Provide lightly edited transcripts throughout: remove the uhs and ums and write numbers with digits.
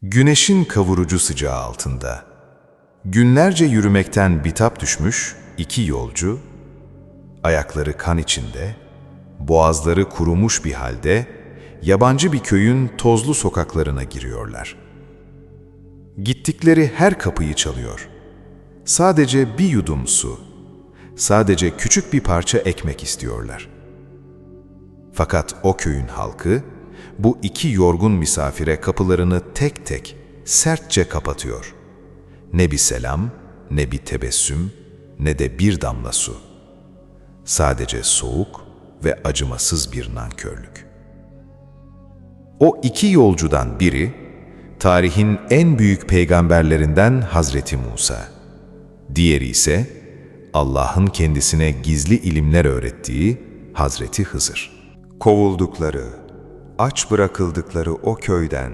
Güneşin kavurucu sıcağı altında, günlerce yürümekten bitap düşmüş iki yolcu, ayakları kan içinde, boğazları kurumuş bir halde, yabancı bir köyün tozlu sokaklarına giriyorlar. Gittikleri her kapıyı çalıyor. Sadece bir yudum su, sadece küçük bir parça ekmek istiyorlar. Fakat o köyün halkı, bu iki yorgun misafire kapılarını tek tek, sertçe kapatıyor. Ne bir selam, ne bir tebessüm, ne de bir damla su. Sadece soğuk ve acımasız bir nankörlük. O iki yolcudan biri, tarihin en büyük peygamberlerinden Hazreti Musa. Diğeri ise Allah'ın kendisine gizli ilimler öğrettiği Hazreti Hızır. Kovuldukları, aç bırakıldıkları o köyden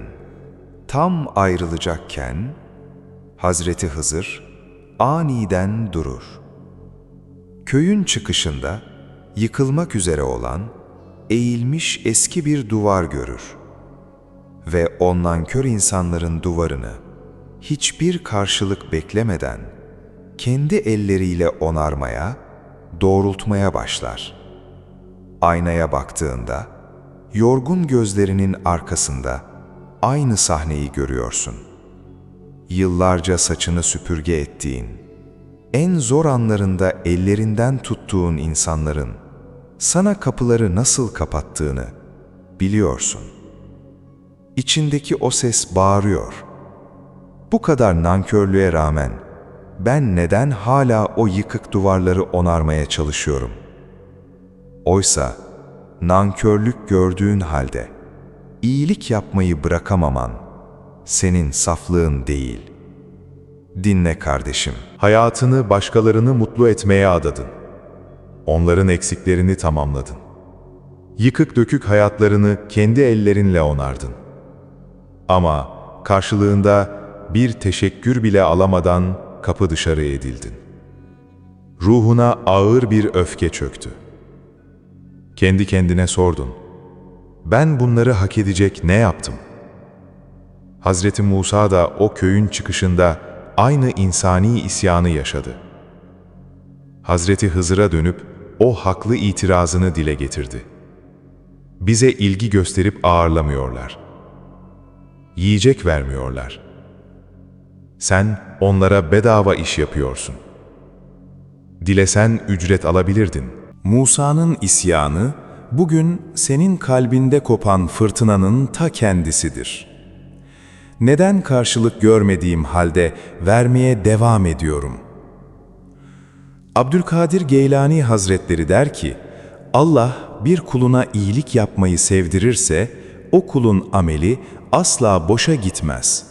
tam ayrılacakken Hazreti Hızır aniden durur. Köyün çıkışında yıkılmak üzere olan eğilmiş eski bir duvar görür ve o nankör insanların duvarını hiçbir karşılık beklemeden kendi elleriyle onarmaya, doğrultmaya başlar. Aynaya baktığında, yorgun gözlerinin arkasında aynı sahneyi görüyorsun. Yıllarca saçını süpürge ettiğin, en zor anlarında ellerinden tuttuğun insanların sana kapıları nasıl kapattığını biliyorsun. İçindeki o ses bağırıyor. Bu kadar nankörlüğe rağmen ben neden hala o yıkık duvarları onarmaya çalışıyorum? Oysa nankörlük gördüğün halde iyilik yapmayı bırakamaman senin saflığın değil. Dinle kardeşim. Hayatını başkalarını mutlu etmeye adadın. Onların eksiklerini tamamladın. Yıkık dökük hayatlarını kendi ellerinle onardın. Ama karşılığında bir teşekkür bile alamadan kapı dışarı edildin. Ruhuna ağır bir öfke çöktü. Kendi kendine sordun. Ben bunları hak edecek ne yaptım? Hazreti Musa da o köyün çıkışında aynı insani isyanı yaşadı. Hazreti Hızır'a dönüp o haklı itirazını dile getirdi. Bize ilgi gösterip ağırlamıyorlar. Yiyecek vermiyorlar. Sen onlara bedava iş yapıyorsun. Dilesen ücret alabilirdin. Musa'nın isyanı, bugün senin kalbinde kopan fırtınanın ta kendisidir. Neden karşılık görmediğim halde vermeye devam ediyorum? Abdülkadir Geylani Hazretleri der ki, Allah bir kuluna iyilik yapmayı sevdirirse, o kulun ameli asla boşa gitmez.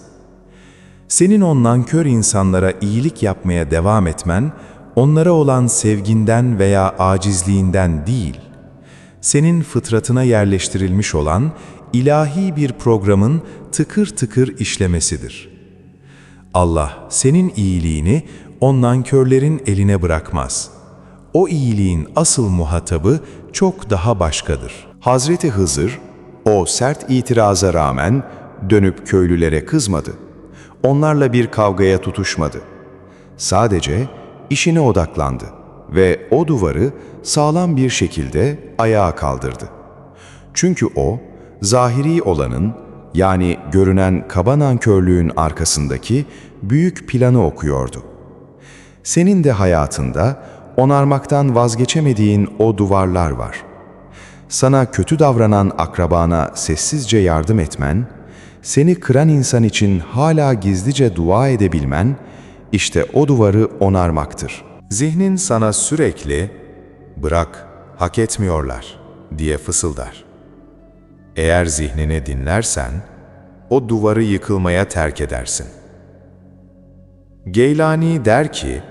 Senin o nankör insanlara iyilik yapmaya devam etmen, onlara olan sevginden veya acizliğinden değil, senin fıtratına yerleştirilmiş olan ilahi bir programın tıkır tıkır işlemesidir. Allah senin iyiliğini o nankörlerin eline bırakmaz. O iyiliğin asıl muhatabı çok daha başkadır. Hazreti Hızır o sert itiraza rağmen dönüp köylülere kızmadı. Onlarla bir kavgaya tutuşmadı. Sadece işine odaklandı ve o duvarı sağlam bir şekilde ayağa kaldırdı. Çünkü o, zahiri olanın, yani görünen kaba nankörlüğün arkasındaki büyük planı okuyordu. Senin de hayatında onarmaktan vazgeçemediğin o duvarlar var. Sana kötü davranan akrabana sessizce yardım etmen, seni kıran insan için hala gizlice dua edebilmen, işte o duvarı onarmaktır. Zihnin sana sürekli, "Bırak, hak etmiyorlar," diye fısıldar. Eğer zihnini dinlersen, o duvarı yıkılmaya terk edersin. Geylani der ki,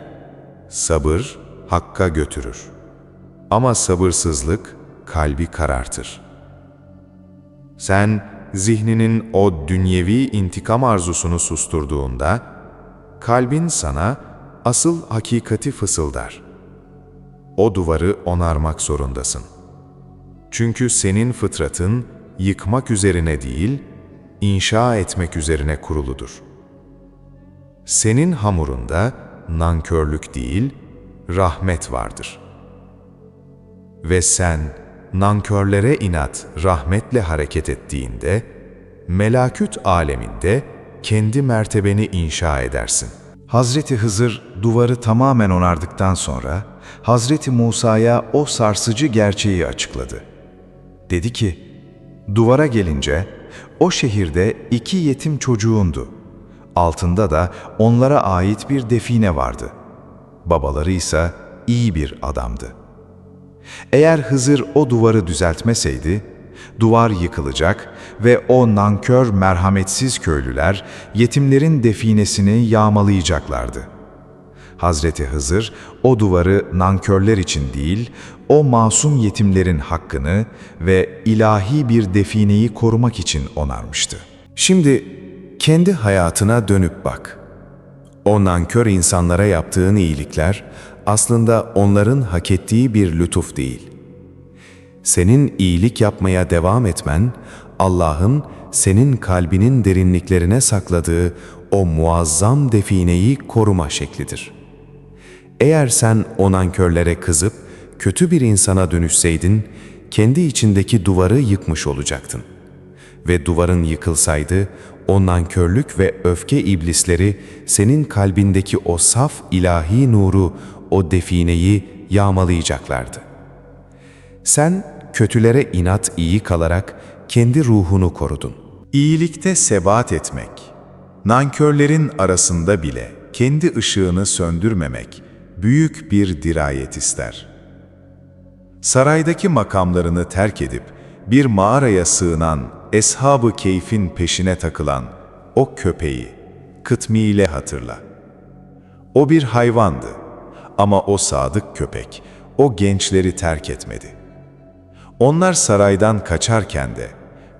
sabır hakka götürür. Ama sabırsızlık kalbi karartır. Sen zihninin o dünyevi intikam arzusunu susturduğunda, kalbin sana asıl hakikati fısıldar. O duvarı onarmak zorundasın. Çünkü senin fıtratın yıkmak üzerine değil, inşa etmek üzerine kuruludur. Senin hamurunda nankörlük değil, rahmet vardır. Ve sen nankörlere inat rahmetle hareket ettiğinde, melaküt aleminde kendi mertebeni inşa edersin. Hazreti Hızır duvarı tamamen onardıktan sonra Hazreti Musa'ya o sarsıcı gerçeği açıkladı. Dedi ki, duvara gelince o şehirde 2 yetim çocuğundu. Altında da onlara ait bir define vardı. Babaları ise iyi bir adamdı. Eğer Hızır o duvarı düzeltmeseydi, duvar yıkılacak ve o nankör, merhametsiz köylüler yetimlerin definesini yağmalayacaklardı. Hazreti Hızır o duvarı nankörler için değil, o masum yetimlerin hakkını ve ilahi bir defineyi korumak için onarmıştı. Şimdi kendi hayatına dönüp bak. O nankör insanlara yaptığın iyilikler aslında onların hak ettiği bir lütuf değil. Senin iyilik yapmaya devam etmen, Allah'ın senin kalbinin derinliklerine sakladığı o muazzam defineyi koruma şeklidir. Eğer sen o nankörlere kızıp kötü bir insana dönüşseydin, kendi içindeki duvarı yıkmış olacaktın. Ve duvarın yıkılsaydı, o nankörlük ve öfke iblisleri senin kalbindeki o saf ilahi nuru, o defineyi yağmalayacaklardı. Sen kötülere inat iyi kalarak kendi ruhunu korudun. İyilikte sebat etmek, nankörlerin arasında bile kendi ışığını söndürmemek büyük bir dirayet ister. Saraydaki makamlarını terk edip bir mağaraya sığınan Eshab-ı Keyf'in peşine takılan o köpeği Kıtmi'yle hatırla. O bir hayvandı ama o sadık köpek o gençleri terk etmedi. Onlar saraydan kaçarken de,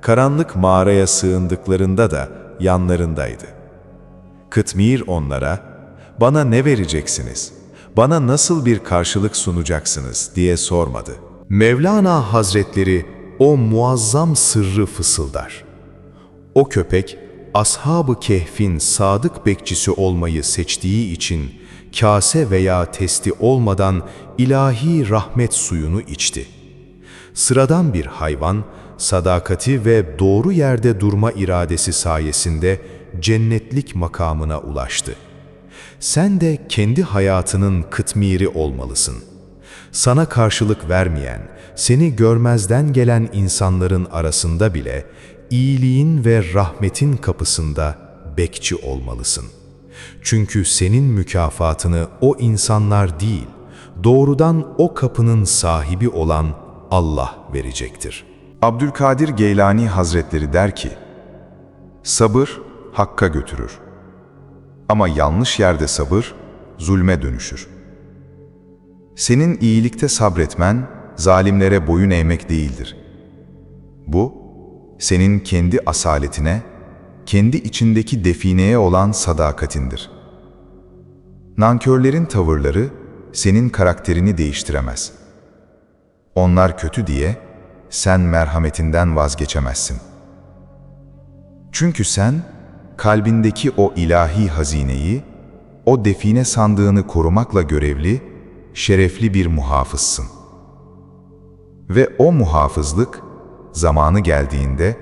karanlık mağaraya sığındıklarında da yanlarındaydı. Kıtmir onlara, "Bana ne vereceksiniz, bana nasıl bir karşılık sunacaksınız?" diye sormadı. Mevlana Hazretleri o muazzam sırrı fısıldar. O köpek, Ashab-ı Kehf'in sadık bekçisi olmayı seçtiği için kase veya testi olmadan ilahi rahmet suyunu içti. Sıradan bir hayvan, sadakati ve doğru yerde durma iradesi sayesinde cennetlik makamına ulaştı. Sen de kendi hayatının kıtmiri olmalısın. Sana karşılık vermeyen, seni görmezden gelen insanların arasında bile iyiliğin ve rahmetin kapısında bekçi olmalısın. Çünkü senin mükafatını o insanlar değil, doğrudan o kapının sahibi olan Allah verecektir. Abdülkadir Geylani Hazretleri der ki, sabır hakka götürür. Ama yanlış yerde sabır zulme dönüşür. Senin iyilikte sabretmen, zalimlere boyun eğmek değildir. Bu, senin kendi asaletine, kendi içindeki defineye olan sadakatindir. Nankörlerin tavırları, senin karakterini değiştiremez. Onlar kötü diye, sen merhametinden vazgeçemezsin. Çünkü sen, kalbindeki o ilahi hazineyi, o define sandığını korumakla görevli, şerefli bir muhafızsın. Ve o muhafızlık, zamanı geldiğinde,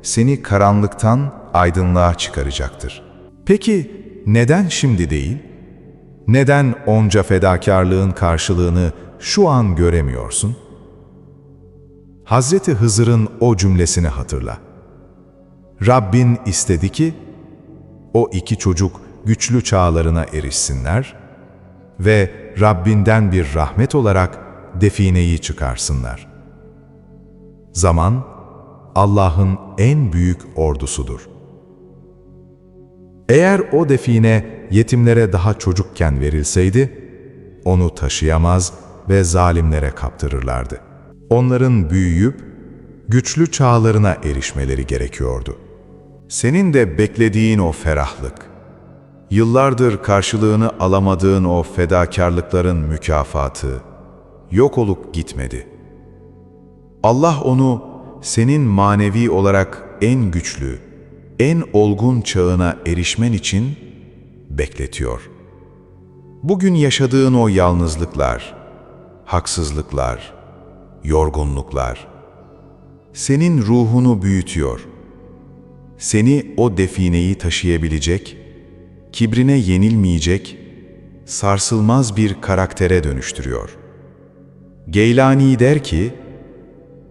seni karanlıktan aydınlığa çıkaracaktır. Peki neden şimdi değil? Neden onca fedakarlığın karşılığını şu an göremiyorsun? Hazreti Hızır'ın o cümlesini hatırla. Rabbin istedi ki, o 2 çocuk güçlü çağlarına erişsinler ve Rabbinden bir rahmet olarak defineyi çıkarsınlar. Zaman, Allah'ın en büyük ordusudur. Eğer o define yetimlere daha çocukken verilseydi, onu taşıyamaz ve zalimlere kaptırırlardı. Onların büyüyüp, güçlü çağlarına erişmeleri gerekiyordu. Senin de beklediğin o ferahlık, yıllardır karşılığını alamadığın o fedakarlıkların mükafatı, yok olup gitmedi. Allah onu senin manevi olarak en güçlü, en olgun çağına erişmen için bekletiyor. Bugün yaşadığın o yalnızlıklar, haksızlıklar, yorgunluklar senin ruhunu büyütüyor. Seni o defineyi taşıyabilecek, kibrine yenilmeyecek, sarsılmaz bir karaktere dönüştürüyor. Geylani der ki,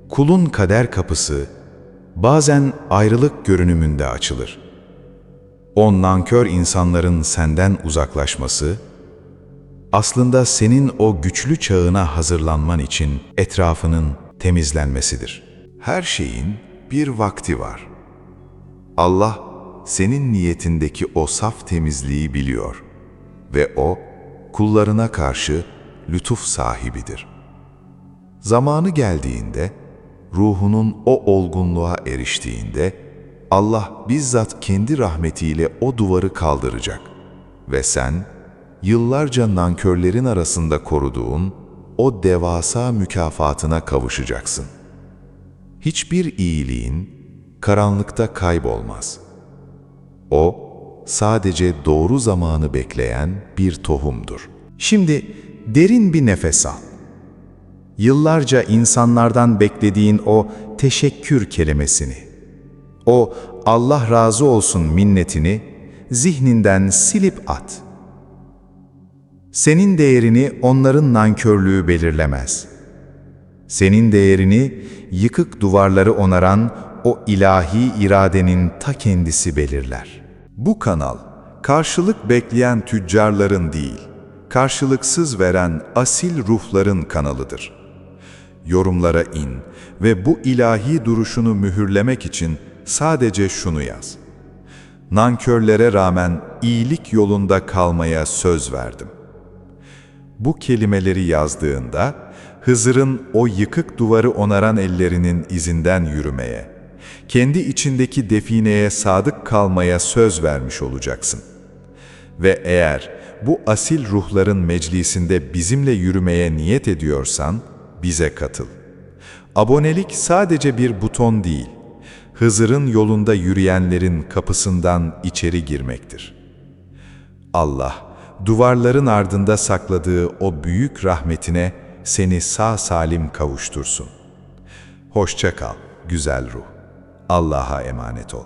kulun kader kapısı bazen ayrılık görünümünde açılır. O nankör insanların senden uzaklaşması, aslında senin o güçlü çağına hazırlanman için etrafının temizlenmesidir. Her şeyin bir vakti var. Allah, senin niyetindeki o saf temizliği biliyor ve O, kullarına karşı lütuf sahibidir. Zamanı geldiğinde, ruhunun o olgunluğa eriştiğinde, Allah bizzat kendi rahmetiyle o duvarı kaldıracak ve sen, yıllarca nankörlerin arasında koruduğun o devasa mükafatına kavuşacaksın. Hiçbir iyiliğin karanlıkta kaybolmaz. O, sadece doğru zamanı bekleyen bir tohumdur. Şimdi derin bir nefes al. Yıllarca insanlardan beklediğin o teşekkür kelimesini, o Allah razı olsun minnetini zihninden silip at. Senin değerini onların nankörlüğü belirlemez. Senin değerini yıkık duvarları onaran o ilahi iradenin ta kendisi belirler. Bu kanal, karşılık bekleyen tüccarların değil, karşılıksız veren asil ruhların kanalıdır. Yorumlara in ve bu ilahi duruşunu mühürlemek için sadece şunu yaz. Nankörlere rağmen iyilik yolunda kalmaya söz verdim. Bu kelimeleri yazdığında, Hızır'ın o yıkık duvarı onaran ellerinin izinden yürümeye, kendi içindeki defineye sadık kalmaya söz vermiş olacaksın. Ve eğer bu asil ruhların meclisinde bizimle yürümeye niyet ediyorsan, bize katıl. Abonelik sadece bir buton değil, Hızır'ın yolunda yürüyenlerin kapısından içeri girmektir. Allah, duvarların ardında sakladığı o büyük rahmetine seni sağ salim kavuştursun. Hoşça kal, güzel ruh. Allah'a emanet ol.